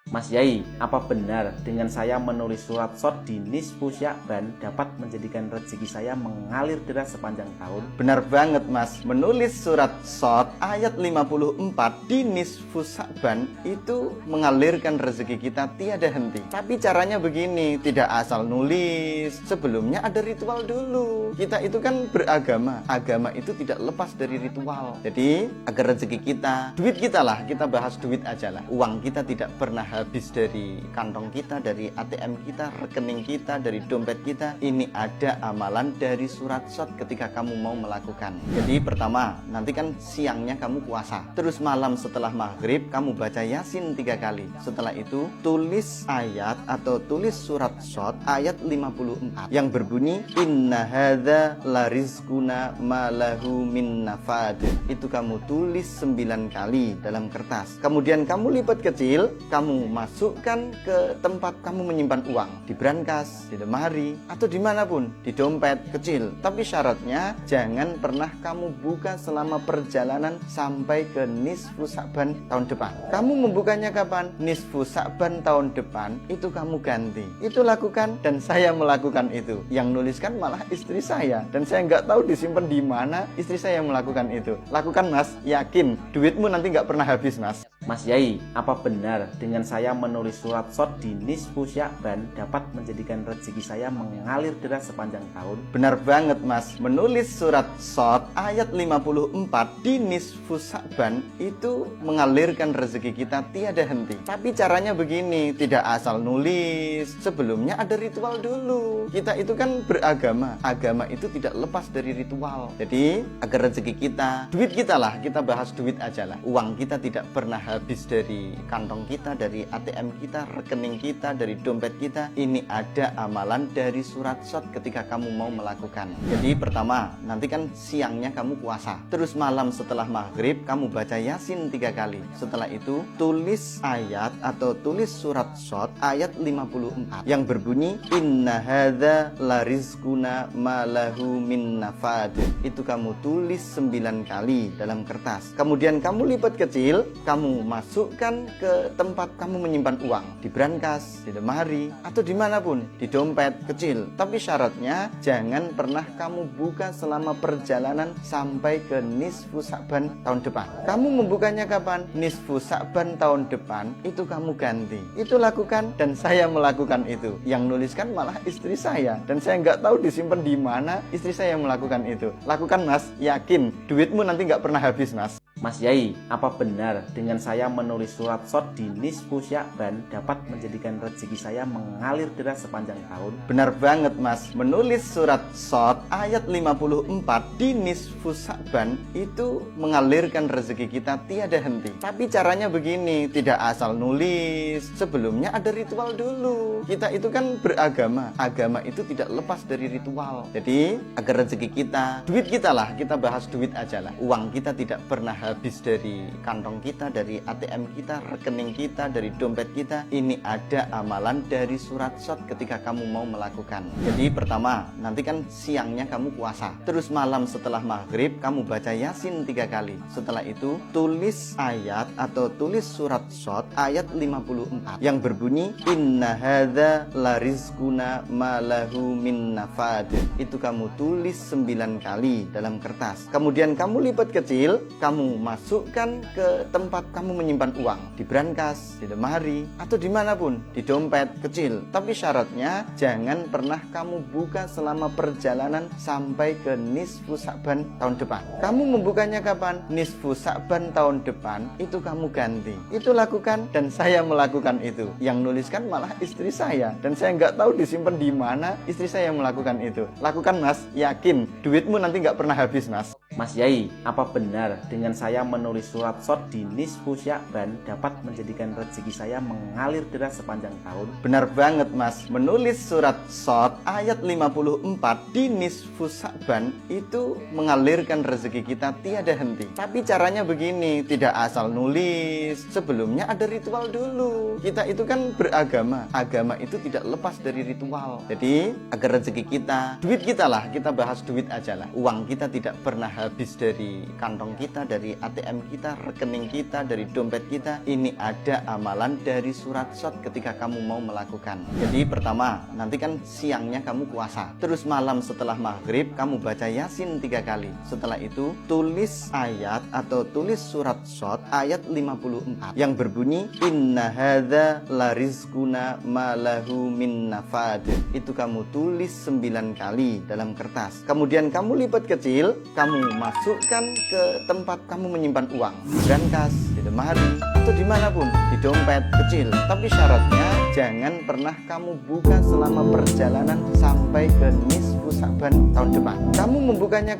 Mas Yai, apa benar dengan saya menulis surat shot di nisfu Sya'ban dapat menjadikan rezeki saya mengalir deras sepanjang tahun? Benar banget Mas, menulis surat shot ayat 54 di nisfu Sya'ban itu mengalirkan rezeki kita tiada henti. Tapi caranya begini, tidak asal nulis, sebelumnya ada ritual dulu. Kita itu kan beragama, agama itu tidak lepas dari ritual. Jadi agar rezeki kita, duit kita lah, kita bahas duit aja lah. Uang kita tidak pernah habis dari kantong kita, dari ATM kita, rekening kita, dari dompet kita. Ini ada amalan dari surat shot ketika kamu mau melakukan. Jadi pertama, nanti kan siangnya kamu puasa, terus malam setelah maghrib kamu baca Yasin 3 kali. Setelah itu tulis ayat atau tulis surat shot ayat 54 yang berbunyi inna hadza larizquna ma lahu min nafad. Itu kamu tulis 9 kali dalam kertas. Kemudian kamu lipat kecil, kamu masukkan ke tempat kamu menyimpan uang, di brankas, di lemari, atau dimanapun, di dompet kecil. Tapi syaratnya jangan pernah kamu buka selama perjalanan sampai ke nisfu Sya'ban tahun depan. Kamu membukanya kapan? Nisfu Sya'ban tahun depan itu kamu ganti. Itu lakukan dan saya melakukan itu. Yang nuliskan malah istri saya, dan saya nggak tahu disimpan di mana. Istri saya yang melakukan itu. Lakukan Mas, yakin duitmu nanti nggak pernah habis Mas. Mas Yai, apa benar dengan saya menulis surat shot di nisfu Sya'ban dapat menjadikan rezeki saya mengalir deras sepanjang tahun? Benar banget Mas, menulis surat shot ayat 54 di nisfu Sya'ban itu mengalirkan rezeki kita tiada henti. Tapi caranya begini, tidak asal nulis, sebelumnya ada ritual dulu. Kita itu kan beragama, agama itu tidak lepas dari ritual. Jadi agar rezeki kita, duit kita lah, kita bahas duit aja lah. Uang kita tidak pernah habis dari kantong kita, dari ATM kita, rekening kita, dari dompet kita. Ini ada amalan dari surat shot ketika kamu mau melakukan. Jadi pertama, nanti kan siangnya kamu puasa, terus malam setelah maghrib kamu baca Yasin 3 kali. Setelah itu tulis ayat atau tulis surat shot ayat 54 yang berbunyi inna hadza larizquna ma lahu min nafad. Itu kamu tulis 9 kali dalam kertas. Kemudian kamu lipat kecil, kamu masukkan ke tempat kamu menyimpan uang, di brankas, di lemari, atau dimanapun, di dompet kecil. Tapi syaratnya jangan pernah kamu buka selama perjalanan sampai ke nisfu Sya'ban tahun depan. Kamu membukanya kapan? Nisfu Sya'ban tahun depan itu kamu ganti. Itu lakukan dan saya melakukan itu. Yang nuliskan malah istri saya, dan saya nggak tahu disimpan di mana. Istri saya yang melakukan itu. Lakukan Mas, yakin duitmu nanti nggak pernah habis Mas. Mas Yai, apa benar dengan saya menulis surat shot di nisfu Sya'ban dapat menjadikan rezeki saya mengalir deras sepanjang tahun? Benar banget Mas, menulis surat shot ayat 54 di nisfu Sya'ban itu mengalirkan rezeki kita tiada henti. Tapi caranya begini, tidak asal nulis, sebelumnya ada ritual dulu. Kita itu kan beragama, agama itu tidak lepas dari ritual. Jadi agar rezeki kita, duit kita lah, kita bahas duit aja lah. Uang kita tidak pernah habis dari kantong kita, dari ATM kita, rekening kita, dari dompet kita. Ini ada amalan dari surat shot ketika kamu mau melakukan. Jadi pertama, nanti kan siangnya kamu puasa, terus malam setelah maghrib kamu baca Yasin 3 kali. Setelah itu tulis ayat atau tulis surat shot ayat 54 yang berbunyi inna hadza larizquna ma lahu min nafad. Itu kamu tulis 9 kali dalam kertas. Kemudian kamu lipat kecil, kamu masukkan ke tempat kamu menyimpan uang, di brankas, di lemari, atau dimanapun, di dompet kecil. Tapi syaratnya jangan pernah kamu buka selama perjalanan sampai ke nisfu Sya'ban tahun depan. Kamu membukanya kapan? Nisfu Sya'ban tahun depan itu kamu ganti. Itu lakukan dan saya melakukan itu. Yang nuliskan malah istri saya, dan saya nggak tahu disimpan di mana. Istri saya yang melakukan itu. Lakukan Mas, yakin duitmu nanti nggak pernah habis Mas. Mas Yai, apa benar dengan saya menulis surat shot di nisfu Sya'ban dapat menjadikan rezeki saya mengalir deras sepanjang tahun? Benar banget Mas, menulis surat shot ayat 54 di nisfu Sya'ban itu mengalirkan rezeki kita tiada henti. Tapi caranya begini, tidak asal nulis, sebelumnya ada ritual dulu. Kita itu kan beragama, agama itu tidak lepas dari ritual. Jadi agar rezeki kita, duit kita lah, kita bahas duit aja lah. Uang kita tidak pernah habis habis dari kantong kita, dari ATM kita, rekening kita, dari dompet kita. Ini ada amalan dari surat SOT ketika kamu mau melakukan. Jadi pertama, nanti kan siangnya kamu puasa, terus malam setelah maghrib kamu baca Yasin 3 kali. Setelah itu tulis ayat atau tulis surat SOT ayat 54 yang berbunyi inna hadza larizquna ma lahu min nafad. Itu kamu tulis 9 kali dalam kertas. Kemudian kamu lipat kecil, kamu masukkan ke tempat kamu menyimpan uang, di brankas, di lemari, atau dimanapun, di dompet kecil. Tapi syaratnya jangan pernah kamu buka selama perjalanan sampai ke nisfu Sa'ban tahun depan. Kamu membukanya